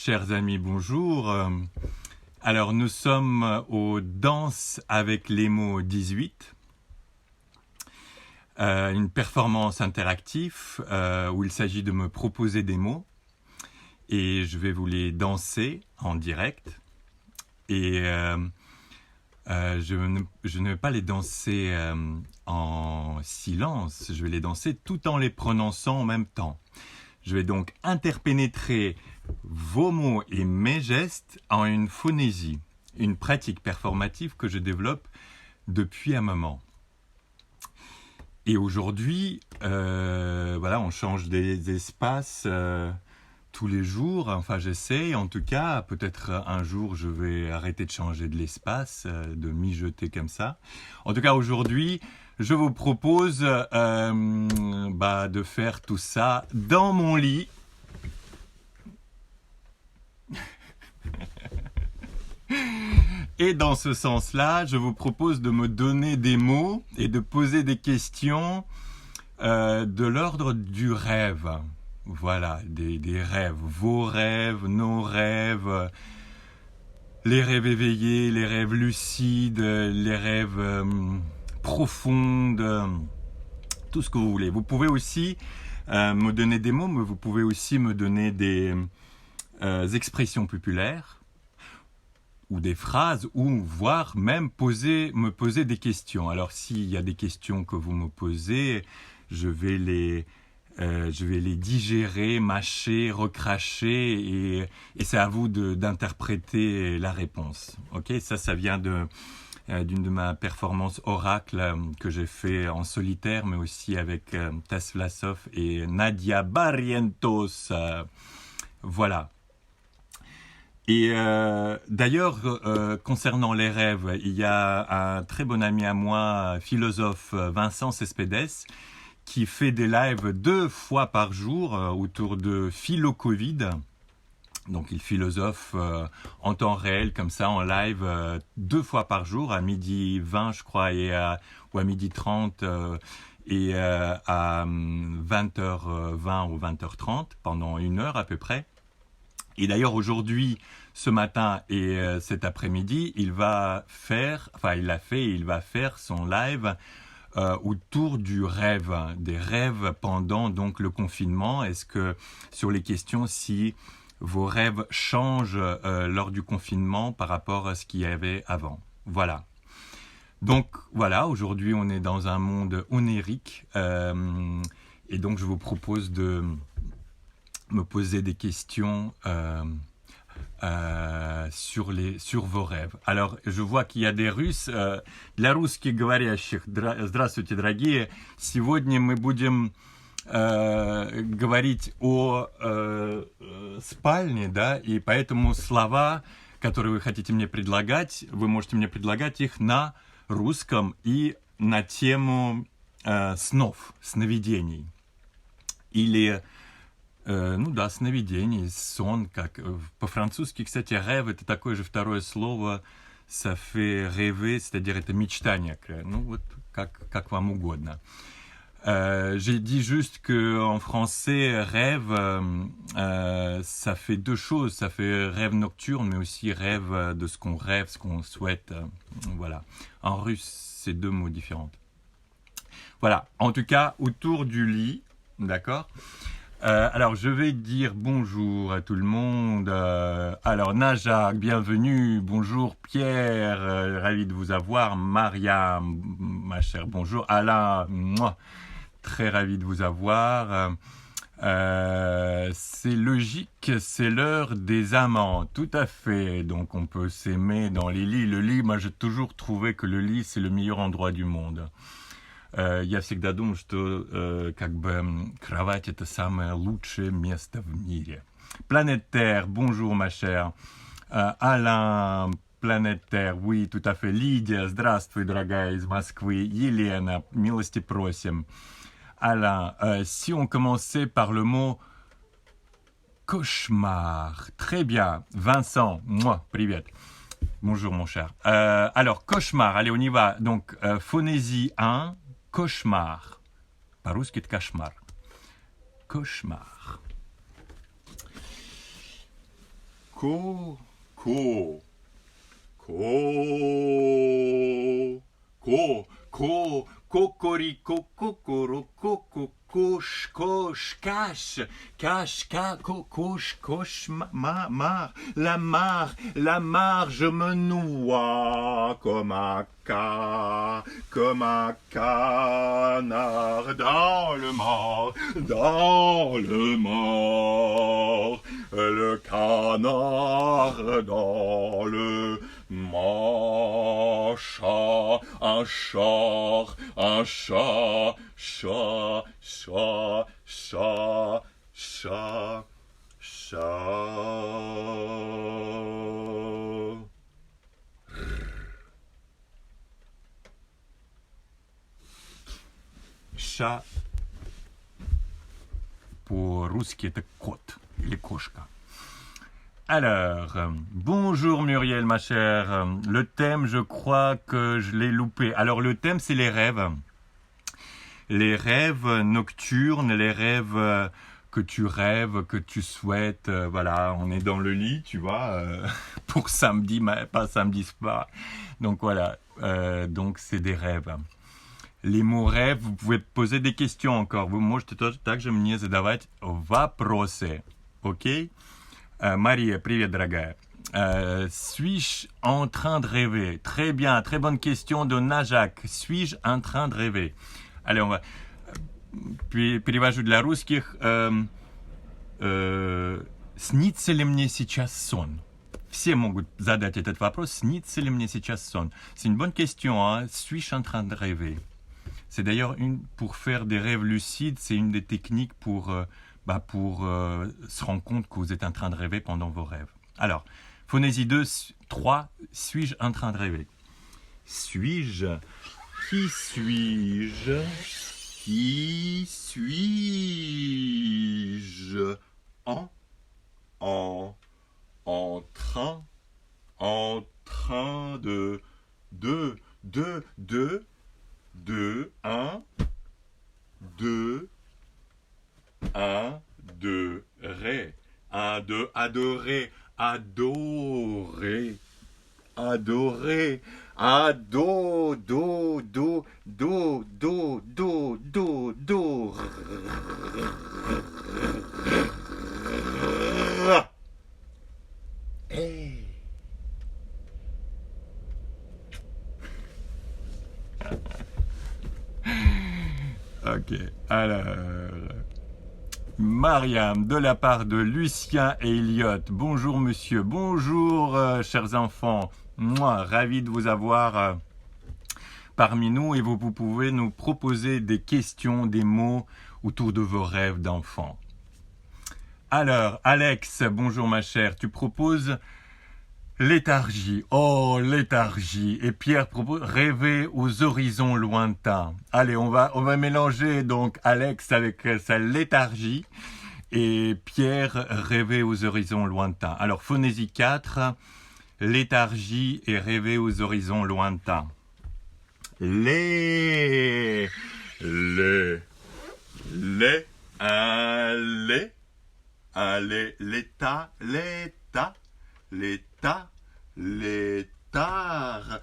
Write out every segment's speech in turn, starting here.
chers amis, bonjour. Alors, nous sommes au Danse avec les mots 18, une performance interactive où il s'agit de me proposer des mots et je vais vous les danser en direct. Et je ne vais pas les danser en silence, je vais les danser tout en les prononçant en même temps. Je vais donc interpénétrer vos mots et mes gestes en une phonésie, une pratique performative que je développe depuis un moment. Et aujourd'hui, on change des espaces tous les jours, enfin j'essaie en tout cas, peut-être un jour je vais arrêter de changer de l'espace, de mijoter comme ça. En tout cas aujourd'hui, je vous propose de faire tout ça dans mon lit. Et dans ce sens-là, je vous propose de me donner des mots et de poser des questions de l'ordre du rêve. Voilà, des rêves, vos rêves, nos rêves, les rêves éveillés, les rêves lucides, les rêves profonds, tout ce que vous voulez. Vous pouvez aussi me donner des mots, mais vous pouvez aussi me donner des expressions populaires ou des phrases, ou voire même me poser des questions. Alors s'il y a des questions que vous me posez, je vais les digérer, mâcher, recracher, et c'est à vous d'interpréter la réponse. Ok, ça vient d'une de ma performance oracle que j'ai fait en solitaire, mais aussi avec Tess Vlasov et Nadia Barrientos. Voilà. Et d'ailleurs, concernant les rêves, il y a un très bon ami à moi, philosophe Vincent Cespedes, qui fait des lives 2 fois par jour autour de philo-covid. Donc il philosophe en temps réel, comme ça, en live, 2 fois par jour, à 12h20 je crois, ou à 12h30 et à 20h20 ou 20h30, pendant 1 heure à peu près. Et d'ailleurs aujourd'hui, ce matin et cet après-midi, il va faire son live autour du rêve, des rêves pendant donc le confinement. Est-ce que sur les questions si vos rêves changent lors du confinement par rapport à ce qu'il y avait avant. Voilà. Donc voilà, aujourd'hui on est dans un monde onirique et donc je vous propose de me poser des questions sur vos rêves. Alors, je vois qu'il y a des Russes. Для русских говорящих, здравствуйте, дорогие. Сегодня мы будем говорить о спальне, да, и поэтому слова, которые вы хотите мне предлагать, вы можете мне предлагать их на русском и на тему снов, сновидений. Или сновидение, сон, как по-французски, кстати, рêve, это такое же второе слово, ça fait rêver, c'est-à-dire это мечтание, как вам угодно. J'ai dit juste que en français, rêve, ça fait 2 choses, ça fait rêve nocturne, mais aussi rêve de ce qu'on rêve, ce qu'on souhaite, voilà. En russe, c'est 2 mots différents. Voilà, en tout cas, autour du lit, d'accord ? Alors, je vais dire bonjour à tout le monde. Alors, Najak, bienvenue. Bonjour, Pierre. Ravi de vous avoir. Maria, ma chère, bonjour. Alain, moi, très ravi de vous avoir. C'est logique, c'est l'heure des amants. Tout à fait. Donc, on peut s'aimer dans les lits. Le lit, moi, j'ai toujours trouvé que le lit, c'est le meilleur endroit du monde. Я всегда думаю, что кровать это самое лучшее место в мире. Planète Terre, bonjour ma chère. Alain, Planète Terre, oui, tout à fait. Лидия, здравствуй, дорогая, из Москвы. Елена, милости просим. Alain, si on commençait par le mot cauchemar. Très bien. Vincent, moi, привет. Bonjour mon cher. Alors, cauchemar, allez, on y va. Donc, phonésie 1. Cauchemar. По-русски это кошмар. Cauchemar. co, co, co, co, co, cocorico, cocoro, coco, coche, coche, cache, cache, coche, coche, mar, la mare, je me noie comme un canard dans le mar, le canard dans le mar, un chat, chat. Chat, по-русски это кот или кошка. Alors, bonjour Muriel ma chère, le thème je crois que je l'ai loupé. Alors le thème c'est les rêves nocturnes, les rêves que tu rêves, que tu souhaites, voilà, on est dans le lit, tu vois, pour samedi, mais pas samedi soir, donc voilà, donc c'est des rêves. Les mots rêves, vous pouvez poser des questions encore, вы можете тоже также мне задавать вопросы, ok? Marie, привет, дорогая. Suis-je en train de rêver? Très bien, très bonne question de Najak. Suis-je en train de rêver? Allez, on va... Перевожу для русских. Снится ли мне сейчас сон? Все могут задать этот вопрос. Снится ли мне сейчас сон? C'est une bonne question, hein? Suis-je en train de rêver? C'est d'ailleurs pour faire des rêves lucides, c'est une des techniques pour se rendre compte que vous êtes en train de rêver pendant vos rêves. Alors, phonésie 2, 3, suis-je en train de rêver? Suis-je? Qui suis-je? Qui suis-je? En train de, un, deux, ré, adorer, do. Hey. Ok, alors... Mariam, de la part de Lucien et Elliot. Bonjour monsieur, bonjour chers enfants. Moi, ravi de vous avoir parmi nous et vous pouvez nous proposer des questions, des mots autour de vos rêves d'enfants. Alors, Alex, bonjour ma chère, tu proposes léthargie. Oh, léthargie. Et Pierre propose rêver aux horizons lointains. Allez, on va mélanger donc Alex avec sa léthargie et Pierre rêver aux horizons lointains. Alors, phonésie 4, léthargie et rêver aux horizons lointains. L'état, tard,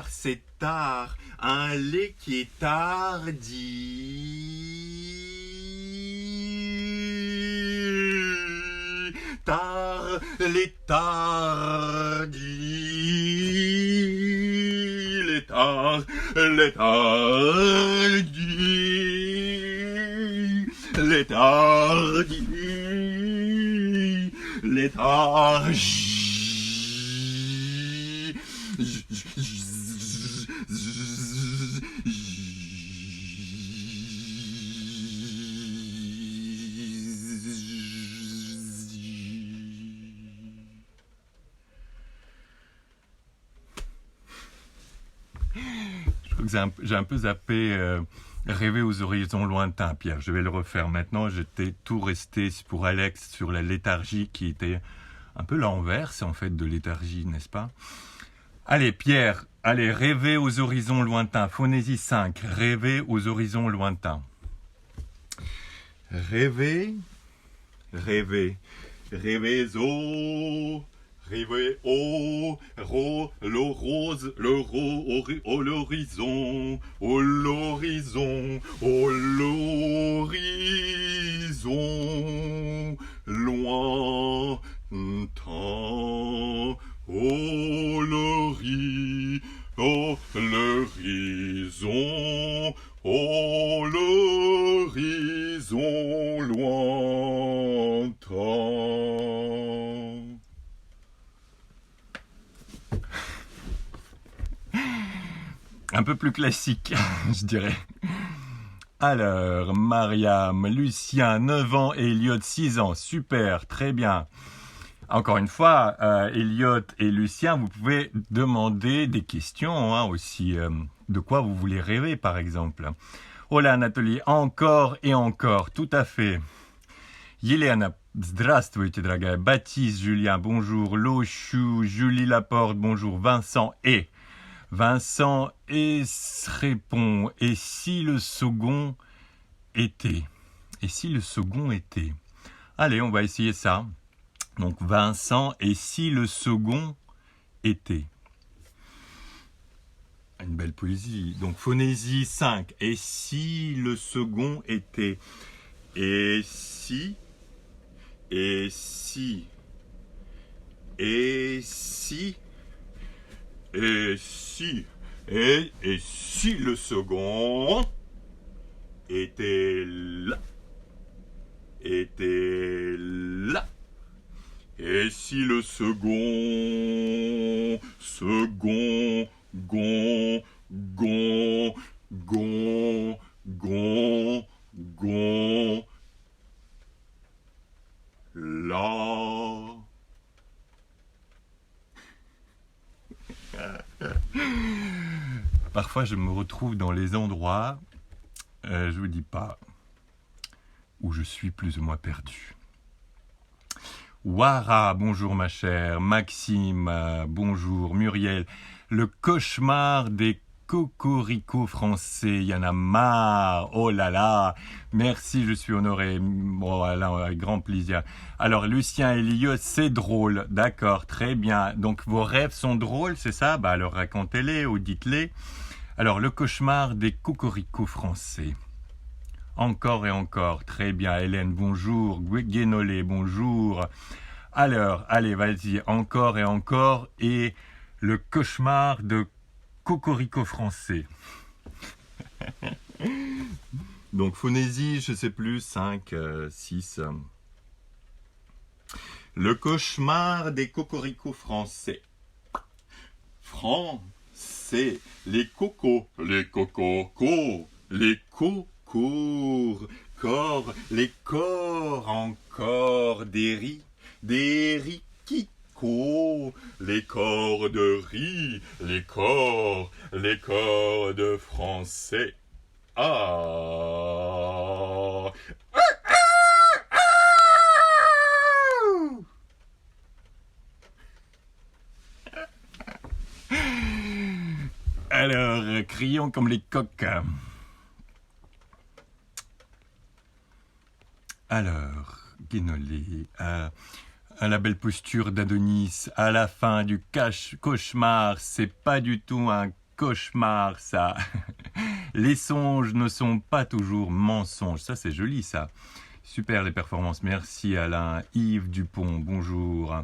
c'est tard, un lait qui est tardi, tard, les tardis, les tardis, léthargie. Je crois que j'ai un peu zappé rêver aux horizons lointains, Pierre. Je vais le refaire maintenant. J'étais tout resté pour Alex sur la léthargie qui était un peu l'inverse en fait de léthargie, n'est-ce pas? Allez, Pierre, allez, rêver aux horizons lointains. Phonésie 5, rêver aux horizons lointains. Rêver. rêvez-o, rêvez au, le rose, le au l'horizon, au l'horizon, au l'horizon, lointain, au l'horizon, au l'horizon lointain. Un peu plus classique, je dirais. Alors, Mariam, Lucien, 9 ans, et Elliot, 6 ans. Super, très bien. Encore une fois, Elliot et Lucien, vous pouvez demander des questions aussi. De quoi vous voulez rêver, par exemple. Oh là, Anatoly, encore et encore, tout à fait. Елена, здравствуйте, дорогая. Baptiste, Julien, bonjour. Lochou, Julie Laporte, bonjour. Vincent et répond, et si le second était? Et si le second était? Allez, on va essayer ça. Donc Vincent, et si le second était? Une belle poésie. Donc phonésie 5. Et si le second était? Et si? Et si? Et si? Et si? Et si le second était là? Était là? Et si le second, là. Parfois, je me retrouve dans les endroits, je vous dis pas, où je suis plus ou moins perdu. Wara, bonjour ma chère. Maxime, bonjour. Muriel, le cauchemar des cocoricots français, il y en a marre. Oh là là, merci, je suis honoré. Voilà, avec grand plaisir. Alors, Lucien et Elliot, c'est drôle. D'accord, très bien. Donc, vos rêves sont drôles, c'est ça? Bah alors, racontez-les ou dites-les. Alors, le cauchemar des cocoricots français. Encore et encore, très bien. Hélène, bonjour. Guénolé, bonjour. Alors, allez, vas-y, encore et encore. Et le cauchemar de Cocorico français. Donc, phonésie, je sais plus, 5, 6. Le cauchemar des cocoricots français. Français, les cocos, les cococos, les cours, corps, les corps, encore des riquicots, les corps de riz, les corps de français. Ah! Alors, crions comme les coqs. Alors, Guénolé, à la belle posture d'Adonis, à la fin du cauchemar, c'est pas du tout un cauchemar, ça. Les songes ne sont pas toujours mensonges. Ça, c'est joli, ça. Super, les performances. Merci, Alain. Yves Dupont, bonjour.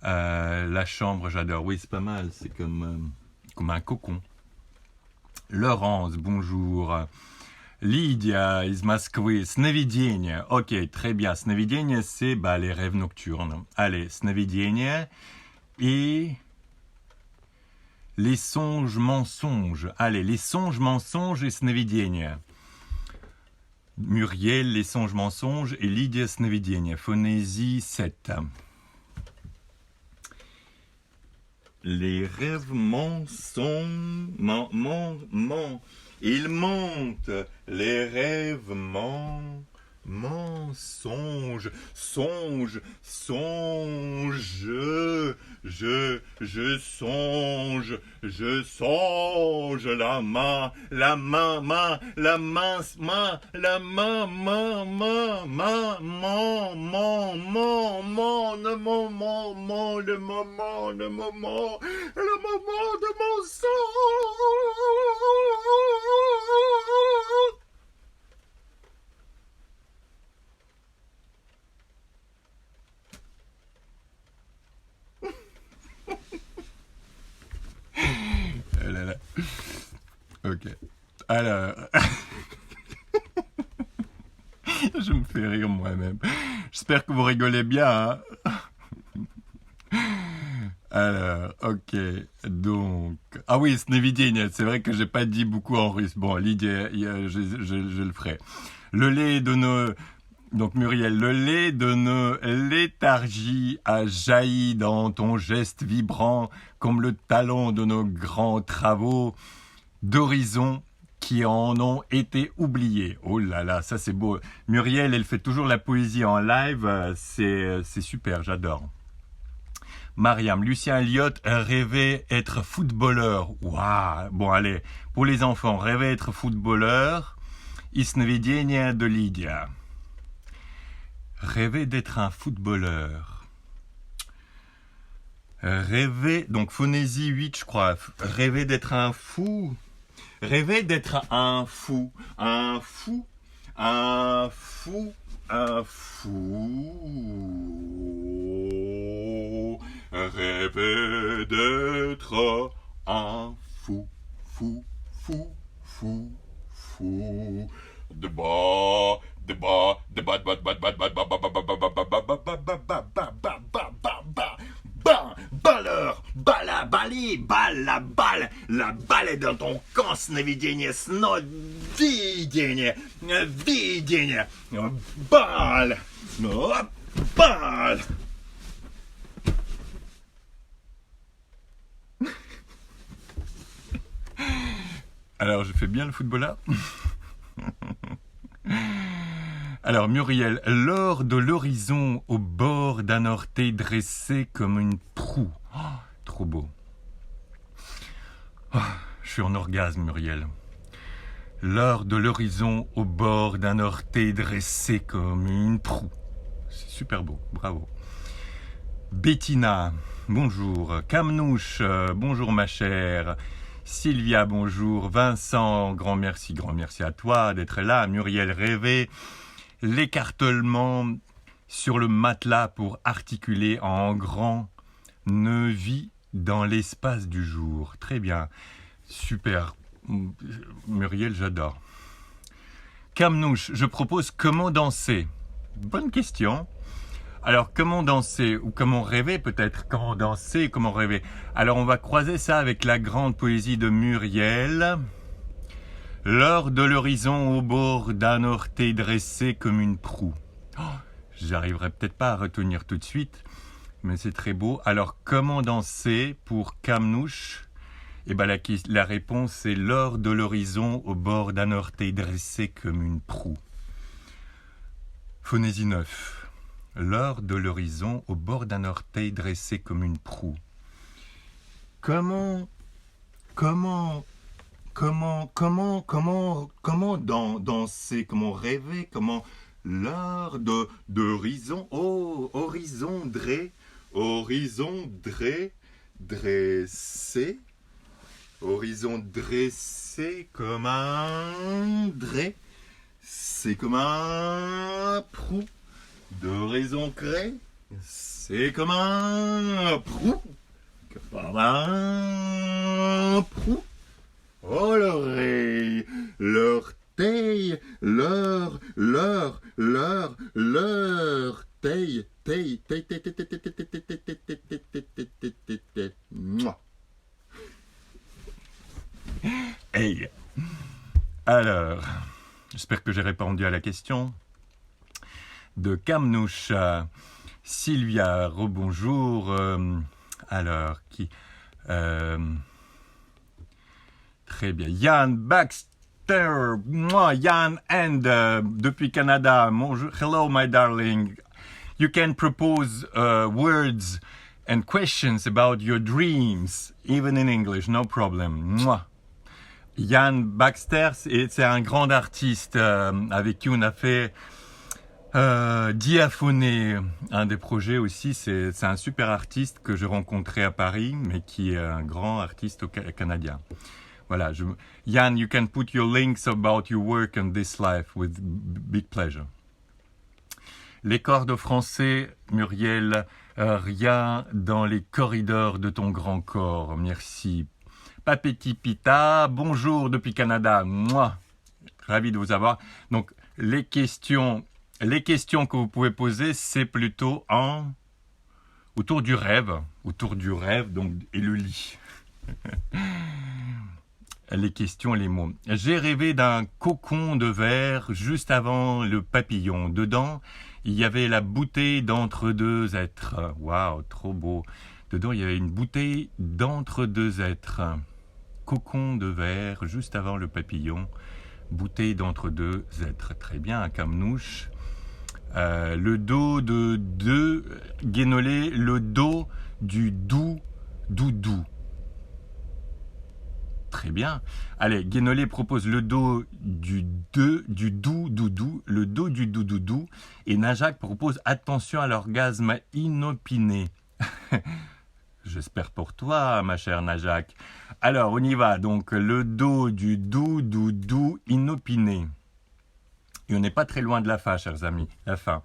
La chambre, j'adore. Oui, c'est pas mal. C'est comme un cocon. Laurence, bonjour. Lydia из Москвы. Сновидение. Ok, très bien. Сновидение, c'est les rêves nocturnes. Allez, сновидение. Et les songes mensonges. Allez, les songes mensonges et сновидение. Muriel, les songes mensonges et Lydia сновидение. Phonésie 7. Les rêves mensonges, ils mentent, les rêves mensonge, songe, songe, je songe, la main, la main, main, la main, main, la main, main, main, main, le moment, le moment, le moment, le moment de mon sang. Oh là là. Ok. Alors, je me fais rire moi-même. J'espère que vous rigolez bien. Hein. Alors, ok. Donc, ah oui, Snevidение. C'est vrai que j'ai pas dit beaucoup en russe. Bon, Lydie, je le ferai. Le lait de nos Donc Muriel, le lait de nos léthargies a jailli dans ton geste vibrant comme le talon de nos grands travaux d'horizon qui en ont été oubliés. Oh là là, ça c'est beau. Muriel, elle fait toujours la poésie en live, c'est super, j'adore. Mariam, Lucien Elliott rêvait être footballeur. Waouh. Bon allez, pour les enfants, rêver être footballeur. Snevidение de Lydia. Rêver d'être un footballeur. Rêver, donc phonésie 8 je crois. Rêver d'être un fou. Rêver d'être un fou. Un fou. Un fou. Un fou. Rêver d'être un fou. Fou. Fou. Fou. Fou. De bas. Balleur, bala, bali, balle, la balle est dans ton camp, Snevidение, Snovidение, Vidение, balle, balle. Alors, je fais bien le footballeur. Alors Muriel, l'or de l'horizon au bord d'un orteil dressé comme une proue. Oh, trop beau. Oh, je suis en orgasme Muriel. L'or de l'horizon au bord d'un orteil dressé comme une proue. C'est super beau, bravo. Bettina, bonjour. Camnouche, bonjour ma chère. Sylvia, bonjour. Vincent, grand merci à toi d'être là. Muriel, rêver. L'écartèlement sur le matelas pour articuler en grand ne vit dans l'espace du jour. Très bien. Super. Muriel, j'adore. Camnouche, je propose comment danser. Bonne question. Alors, comment danser ou comment rêver peut-être? Comment danser, comment rêver? Alors, on va croiser ça avec la grande poésie de Muriel. L'or de l'horizon au bord d'un orteil dressé comme une proue. Oh, j'arriverai peut-être pas à retenir tout de suite, mais c'est très beau. Alors, comment danser pour Camnouche? Eh ben, la réponse est l'or de l'horizon au bord d'un orteil dressé comme une proue. Phonésie 9. L'or de l'horizon au bord d'un orteil dressé comme une proue. Comment danser, comment rêver, comment l'art d'horizon, oh, horizon dressé comme un dré, c'est comme un prou, d'horizon cré, c'est comme un prou, comme un prou. Oh l'oreille, l'orteil, l'orteil, hey. Alors, j'espère que j'ai répondu à la question de Camnouche. Sylvia, rebonjour. Alors, qui... Très bien. Yann Baxter, Baxter, moi, Yann and depuis Canada. Bonjour, hello my darling. You can propose words and questions about your dreams, even in English, no problem. Moi. Yann Baxter, c'est un grand artiste avec qui on a fait Diaphoné, un des projets aussi. C'est un super artiste que j'ai rencontré à Paris, mais qui est un grand artiste canadien. Voilà, Yann, you can put your links about your work and this life with big pleasure. Les cordes français, Muriel, rien dans les corridors de ton grand corps. Merci. Papeti Pita, bonjour depuis Canada. Moi, ravi de vous avoir. Donc, les questions que vous pouvez poser, c'est plutôt autour du rêve, donc, et le lit. Les questions, les mots. J'ai rêvé d'un cocon de verre juste avant le papillon. Dedans, il y avait la bouteille d'entre deux êtres. Waouh, trop beau. Dedans, il y avait une bouteille d'entre deux êtres. Cocon de verre juste avant le papillon. Bouteille d'entre deux êtres. Très bien, un camnouche. Le dos de deux guénolé, le dos du doudou. Très bien. Allez, Guénolé propose le dos du doudou, le dos du doudou, et Najak propose attention à l'orgasme inopiné. J'espère pour toi, ma chère Najak. Alors, on y va. Donc, le dos du doudou inopiné. Et on n'est pas très loin de la fin, chers amis. La fin.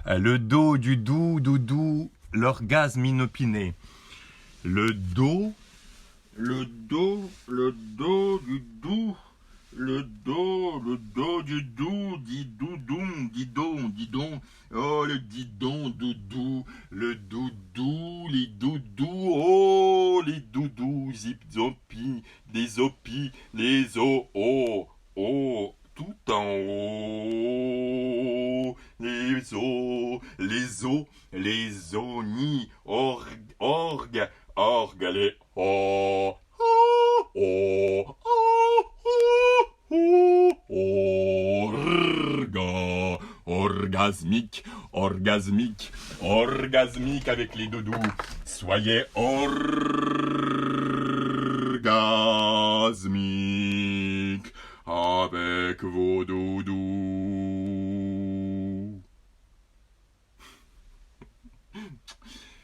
Le dos du doudou, l'orgasme inopiné. Le dos du dou, le dos du dou, didon, oh le didon, doudou, le doudou, les doudous, oh les doudous, zip zopi, des opis, les oh, tout en haut, les oni, orgue, les orgasmique avec les doudous. Soyez orgasmique avec vos doudous.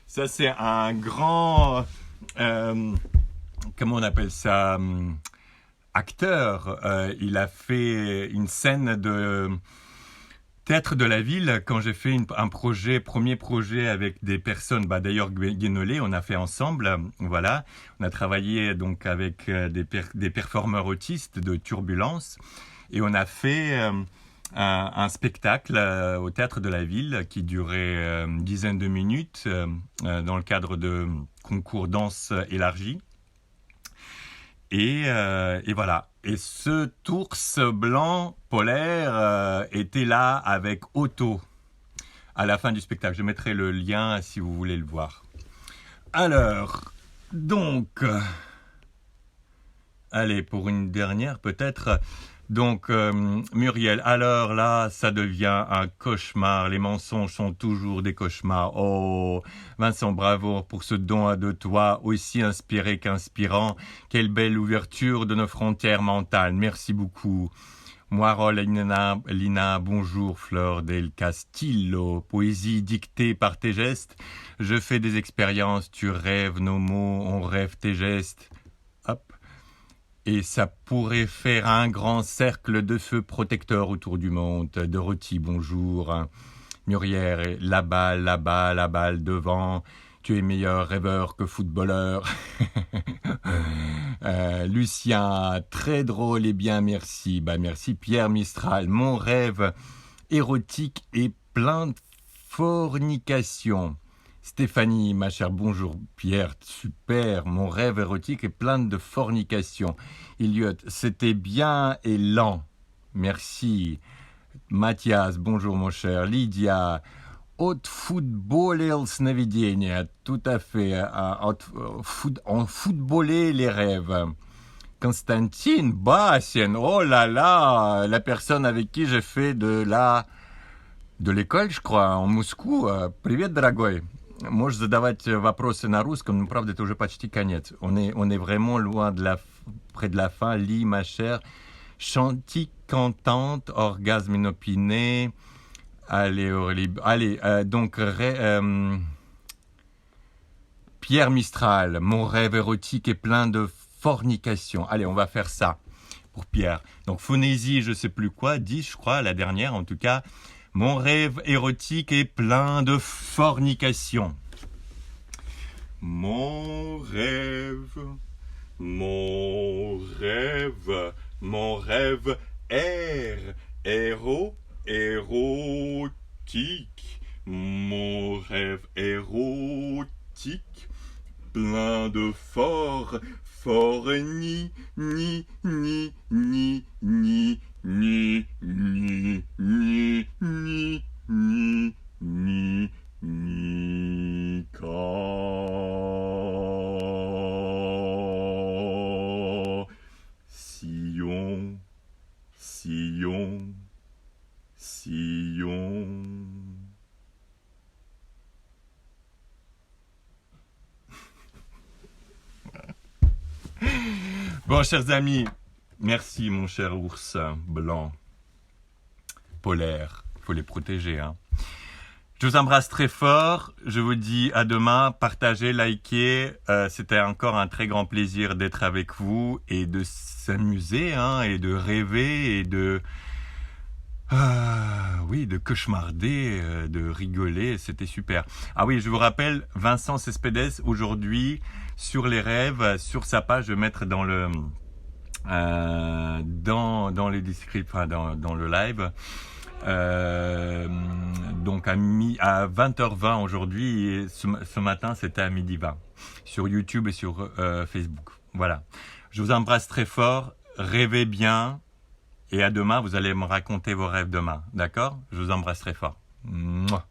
Ça, c'est un grand... comment on appelle ça, acteur. Il a fait une scène de théâtre de la ville quand j'ai fait premier projet avec des personnes, d'ailleurs Guénolé, on a fait ensemble, voilà. On a travaillé donc avec des performeurs autistes de Turbulence et on a fait un spectacle au théâtre de la ville qui durait une dizaine de minutes dans le cadre de concours danse élargi. Et voilà. Et ce ours blanc polaire était là avec Otto à la fin du spectacle. Je mettrai le lien si vous voulez le voir. Alors, donc, allez, pour une dernière peut-être. Donc, Muriel, alors là, ça devient un cauchemar. Les mensonges sont toujours des cauchemars. Oh, Vincent, bravo pour ce don de toi, aussi inspiré qu'inspirant. Quelle belle ouverture de nos frontières mentales. Merci beaucoup. Moirol, Lina, bonjour, Fleur del Castillo. Poésie dictée par tes gestes. Je fais des expériences, tu rêves nos mots, on rêve tes gestes. Hop. Et ça pourrait faire un grand cercle de feu protecteur autour du monde. Dorothy, bonjour. Muriel, la balle devant. Tu es meilleur rêveur que footballeur. Lucien, très drôle et bien, merci. Merci Pierre Mistral. Mon rêve érotique est plein de fornication. Stéphanie, ma chère, bonjour Pierre, super, mon rêve érotique est plein de fornication. Elliot, c'était bien et lent, merci. Mathias, bonjour mon cher. Lydia, от football snevidenia, tout à fait, en footballer les rêves. Constantine Bassien, oh là là, la personne avec qui j'ai fait de l'école, je crois, en Moscou. Привет, дорогой. Можешь задавать вопросы на русском, но правда, это уже почти конец. On est vraiment loin près de la fin. Lis, ma chère. Chantique, cantante, orgasme inopiné. Allez, Aurélie. Allez, donc, Pierre Mistral, mon rêve érotique est plein de fornication. Allez, on va faire ça pour Pierre. Donc, phonésie, je sais plus quoi, 10, je crois, la dernière en tout cas. Mon rêve érotique est plein de fornication. Mon rêve érotique. Mon rêve érotique, plein de fort ni, Sillon. Bon, chers amis, merci mon cher ours blanc, polaire, faut les protéger, hein. Je vous embrasse très fort, je vous dis à demain, partagez, likez, c'était encore un très grand plaisir d'être avec vous et de s'amuser, hein, et de rêver et de cauchemarder, de rigoler, c'était super. Ah oui, je vous rappelle, Vincent Cespedes, aujourd'hui, sur les rêves, sur sa page, je vais mettre dans le dans les descriptions, dans le live, donc à 20h20 aujourd'hui, et ce matin c'était à 12h20 sur YouTube et sur Facebook. Voilà, je vous embrasse très fort, rêvez bien et à demain, vous allez me raconter vos rêves demain, d'accord? Je vous embrasse très fort. Mouah.